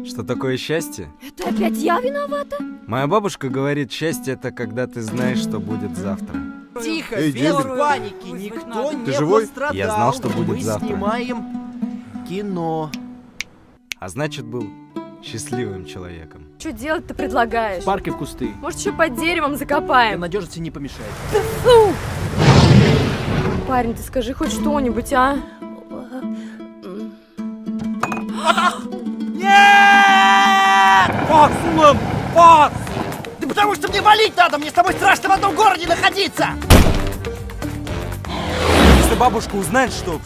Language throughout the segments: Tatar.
Что такое счастье? Это опять я виновата? Моя бабушка говорит, счастье это когда ты знаешь, что будет завтра. Тихо, Эй, без Дебель. паники, никто не живой? пострадал. Я знал, что будет Мы завтра. снимаем кино. А значит, был счастливым человеком. Что делать-то предлагаешь? В парке в кусты. Может, еще под деревом Для закопаем? надежности не помешает. Фу! Парень, ты скажи хоть что-нибудь, а? Нет! Пас, Улам! Пас! Да потому что мне валить надо! Мне с тобой страшно в одном городе находиться! Если бабушка узнает, что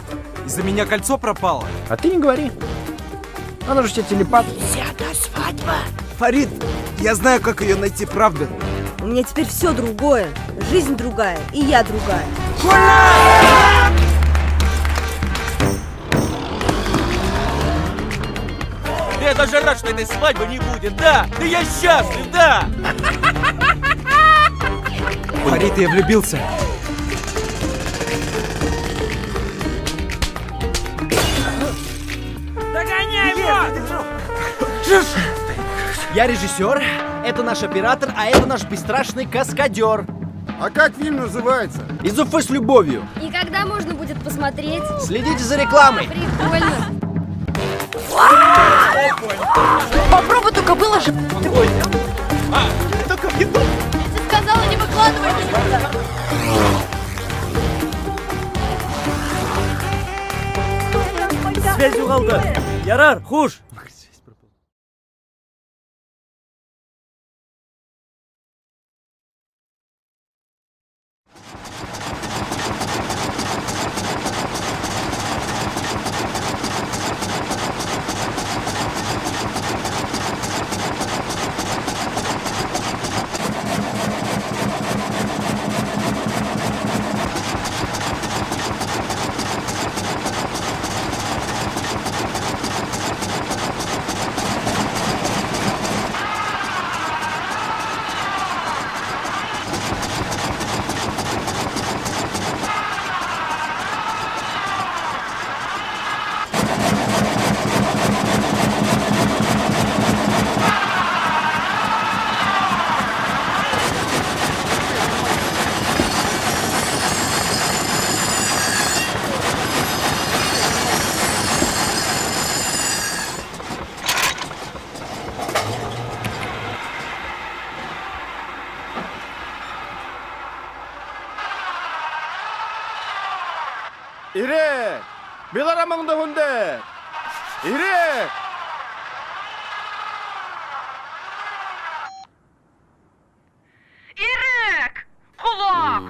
из-за меня кольцо пропало. А ты не говори. Она же тебе телепат. Фарид, я знаю, как ее найти, правда. У меня теперь все другое. Жизнь другая, и я другая. Я даже рад, что этой свадьбы не будет, да! Да я счастлив, да! Фарид, я влюбился. Я режиссер, это наш оператор, а это наш бесстрашный каскадер. А как фильм называется? Из Уфы с любовью. И когда можно будет посмотреть? Следите за рекламой. Прикольно. Попробуй, только было же... Я тебе сказала, не выкладывай. Связь уголда! Ярар, хуш! Ирек! Беларамаңды хүнде! Ирек! Ирек! Құлақ!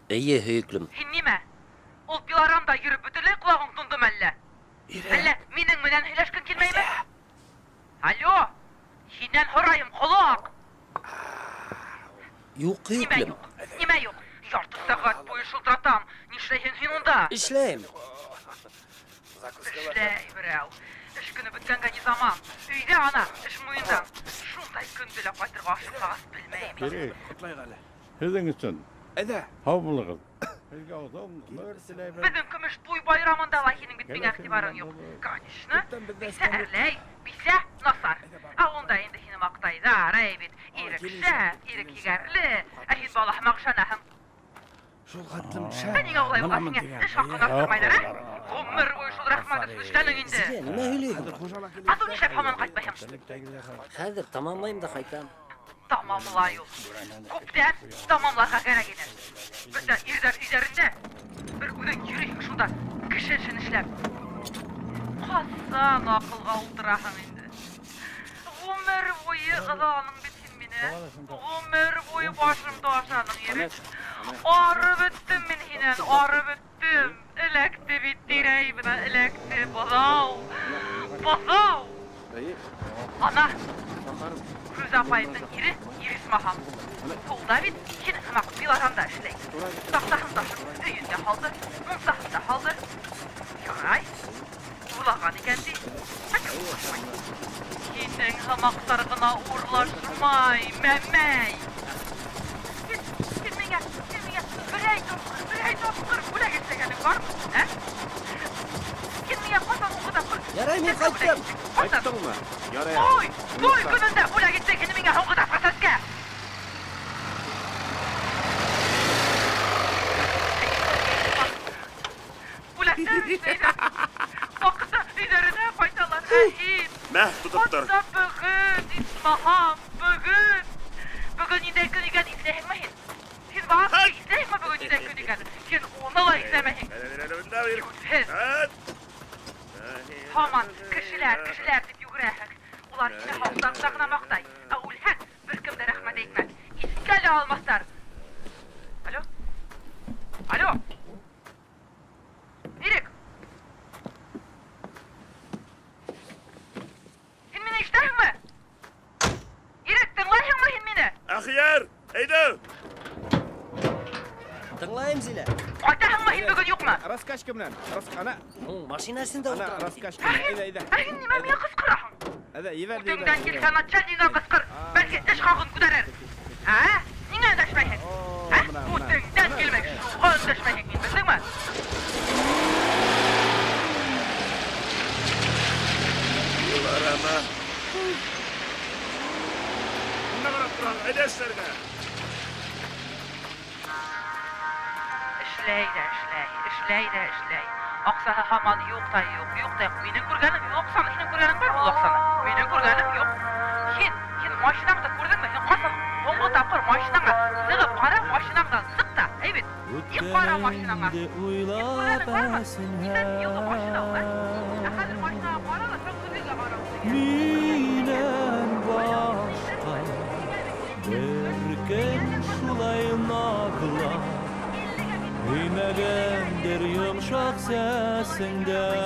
Ие, хүйіклім. Сен неме? Ол пилорамда йөріп бөтенләй құлағың тундым әллә? Әллә минең менән һөйләшкең килмәйме? Алло! Синнән һорайым, құлақ! Юк, Нимә хүйіклім. юк? Нимә юк? Ярты сәгать буе шылтыратам. Нишләйһең син унда? Эшләйм. Эшләй, берәү. Эш көне беткәнгә ни заман? Өйдә ана, эш муенда. Шундай көн белән кайтырга ашыкмагас белмәйм. Ирек! Һеҙҙең өсөн. Һау булығыҙ. Һеҙгә оҙон ғүмер теләйбеҙ. Беҙҙең көмөш туй байрамында ла һинең бит миңә иғтибарың юк. Конечно. Бисә әрләй, бисә насар. Ә унда инде һине маҡтайҙар, әй бит. Ирек шәп, ирек егәрле. Ә һин балаһы шанаһың. Ә ниңә улай булған һиңә? Эш хаҡын арттырмайҙар, ә? Ғүмер буйы шул рәхмәт өсөн эшләнең инде. Нимә һөйләйһең? Ату нишләп һаман ҡайтмайһың? Хәҙер тамамлайым да ҡайтам. Тамамлай ул. Күптән тамамларға кәрәк ине. Беҙҙә ирҙәр өйҙәрендә бер үҙең йөрөйһөң шунда, кеше эшен эшләп. Ҡасан аҡылға ултыраһың инде? Ғүмер буйы ҡыҙғаның бит һин мине. Ғүмер буйы башымды ашаның, Ирек. Арып бөттөм мин һинән, арып бөттөм. Эләкте бит тирәй менән, эләкте. Баҙау, баҙау. Ана, Күз апайымдың ире, Ирисмаһам. Ул да бит һин һымаҡ пилорамда эшләй. Таҡтаһын ташып, өйөндә һалды, мунсаһында һалды. Ярай, урлаған икән ди. Һинең һымаҡтар ғына урлашмай, мәмәй. Һин миңә берәй тапҡыр бүләк эшләгәнең бармы? Һин миңә ҡасан уҡыта күр? Мен қайттым. Қайттыңмы? Ярай. Ой, ой, күнінде бұла кетсе кені менге хоқыда фасадқа. Бұла сәріштейді. Вақытта үйлеріне қайталар әйін. Мәх тұтып тұр. Вақытта бүгін, исмахам, бүгін. Бүгін ендей күн екен ислеймейін. Сен баға ислейме бүгін ендей күн екен. Сен оны ла ислеймейін. Хаман, кішілер деп югірәхік. Олар сені хауыздағына мақтай. Өлхәк, бір кімді рахмет етмәд. Искәлі алмастар. Алло? Алло? Ирек? Сен мені іштәдің мі? Ирек, тыңлайың мы сен мені? Ахияр, әйді! Тыңлайым Зилә. Қайтаһың мы сен бүгін юқ ма? Раскачка менән. Ана, Машинасында ана отырам. раскачка. Әйдә. Әйін неме мені қысқыраһың? Әйдә, ебәр. Үтіңден келсе начальниға қысқыр. Бәлки іш қағын күдәрер. Ә? Неңе өндәшмәйсің? Ә? Үтіңден келмек. Шуға өндәшмәйсің мен, білдің ме? Arama. Bunda qarab turan, әйдәштерге. Эшләй. Ақсаны хаман юқ та юқ. Менің көргенім юқ саны. Сенің көргенің бар ол ақсаны. Менің көргенім юқ. Сен машинаңды көрдің ме? Сен қасан оңғы тапқыр машинаңа сығып қара машинаңдан сық та. Әйбет. Ек қара машинаңа. Сен көргенің бар ма? Сен елгі машина ол, ә? Қазір машинаға қара да сен күзеге қара. Minен başka derken şulaymakla İnegendir yumuşak sesinden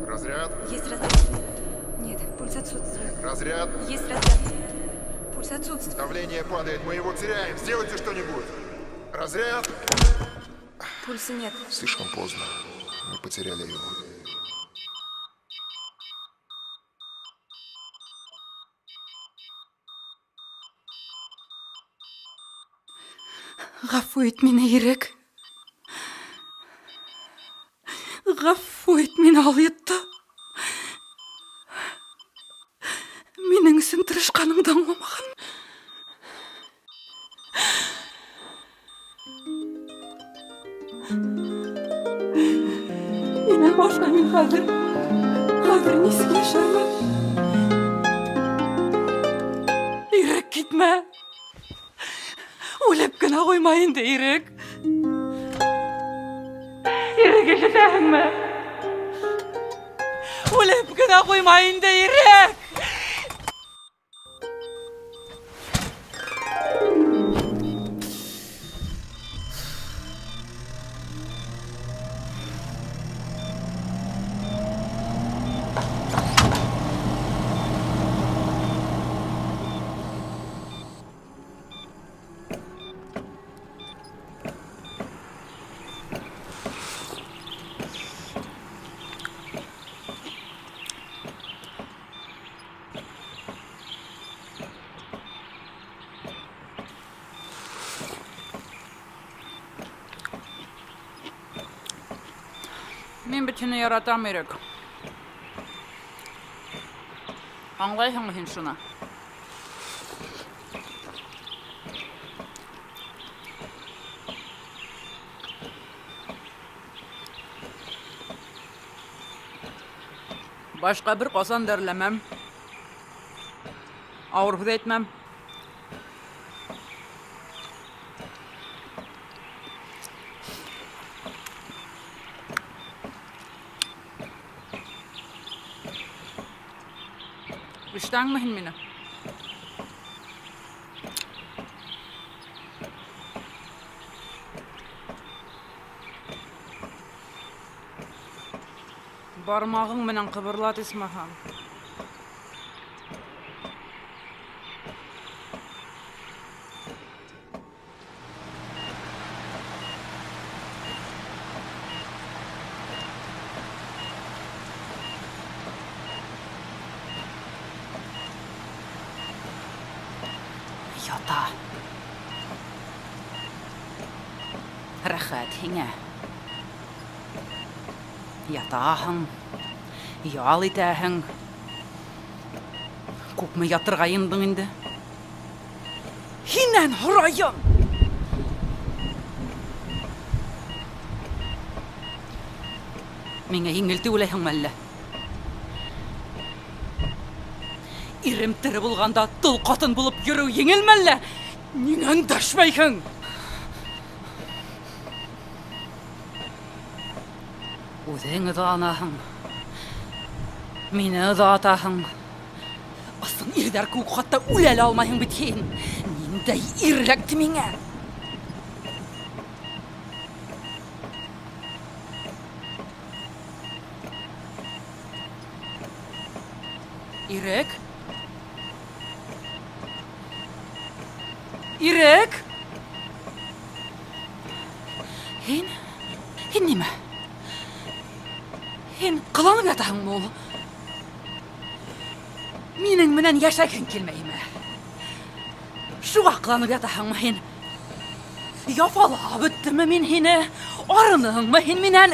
Разряд. Есть разряд. Нет, пульс отсутствует. Разряд. Есть разряд. Пульс отсутствует. Давление падает, мы его теряем. Сделайте что-нибудь. Разряд. Пульса нет. Слишком поздно. Мы потеряли его. Ғафу ет мені, Ирек. Ғафу ет мені, ал етті. Менің үшін тырышқаныңдан болмаған. Менің башқамен қазір несіне шармын. Ирек, кетме. Өліп кіна қоймайын де, Ирек. Ирек, ешетәң ме? Өліп кіна қоймайын де, Ирек. Мен бітіні яратам, Ирек. Аңлайсың сен шыны? Başqa bir qosan dərləməm. Ağırfıda etməm. İşten mihin mine? Barmağın menen kıbırlat İsmahan. Yata. Rahat hinge. Yataahan. Yal itehän. Kupma yatırgayındın indi. Hinen horayın. Minge hingilti ulehan mälle. İrim tiri bulganda tıl qatın bulup yürü yengilmelle. Ningen daşmayhın. Udeğini da anahın. Mine da atahın. Asın irder kuqatta ulel almayhın bitkin. Nindey irrekti mine. İrek? İrek? Hin nime? Hin kılanın yatağın mı oğlu? Minin minen yaşayken kelmeyime. Şu aklanın yatağın mı hin? Yafala bitti mi min hine? Arınığın mı hin minen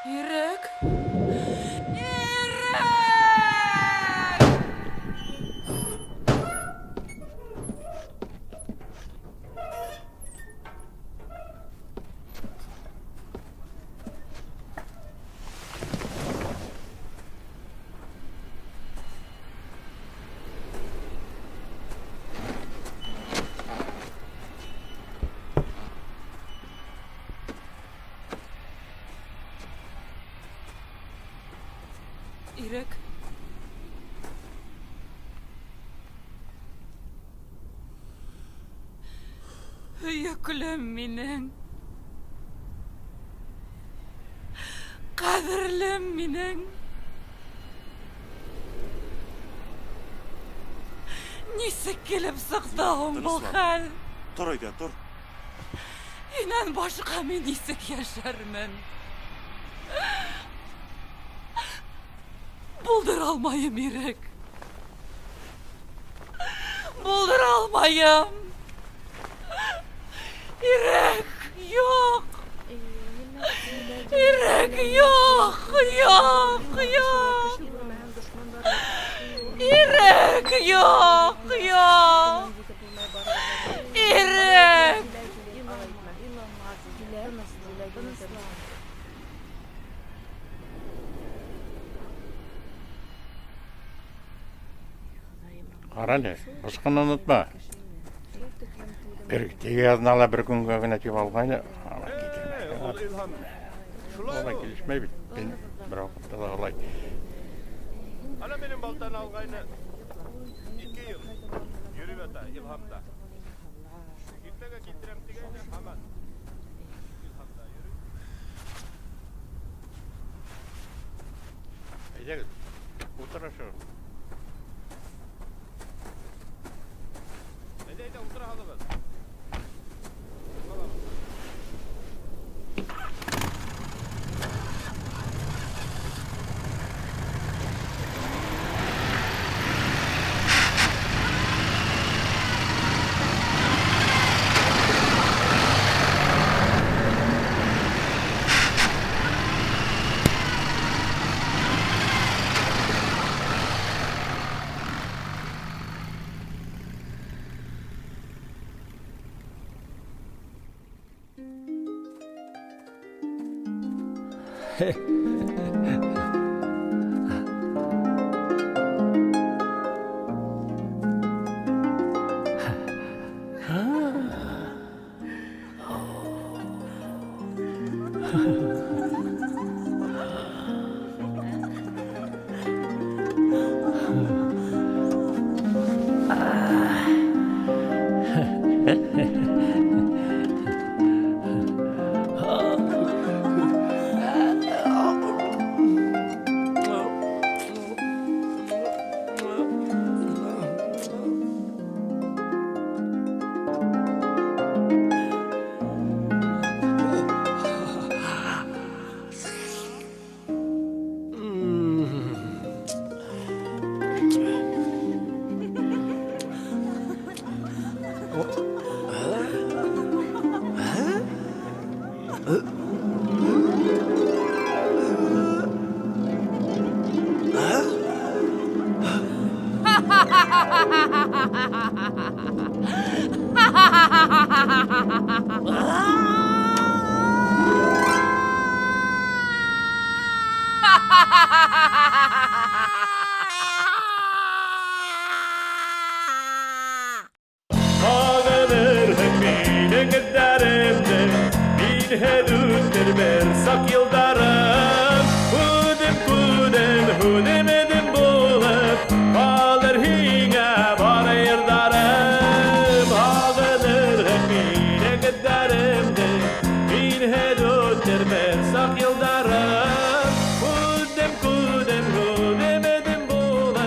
İrek? İrek? Yüklüm minen. Kadirlim minen. Nisik gelip sıktığım bu hal. Dur Ayda, dur. İnan başka mı nisik yaşarmın? Buldur almayım İrek. Buldur almayım. İrek yok. İrek yok. Yok. Yok. İrek yok. Yok. İrek. Qarane, başqаны unutma. Bir teyazını ala bir gün göğüne tip alğayını ala getirme. Olay gelişmey bit. Ben bir vakitte da olay. Ana benim baltan alğayını 2 yıl yürüp öte İlham'da. Gitmege getirem degeni hemen İlham'da yürü. Ayda otur aşağı. Ayda otur halıbız. Ağlanır hepine giderimde bir heduttir bersak yıldarım Hudim kuden hudim edim bulup Kalır hine bana yırdarım Ağlanır hepine giderimde bir heduttir bersak yıldarım Hudim kuden hudim edim bulup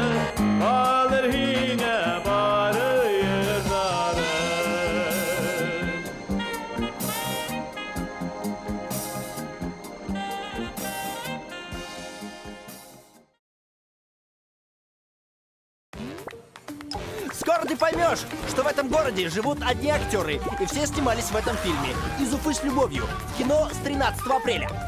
Kalır hine bana yırdarım Скоро ты поймешь, что в этом городе живут одни актеры, и все снимались в этом фильме. «Из Уфы с любовью» в кино с 13 апреля.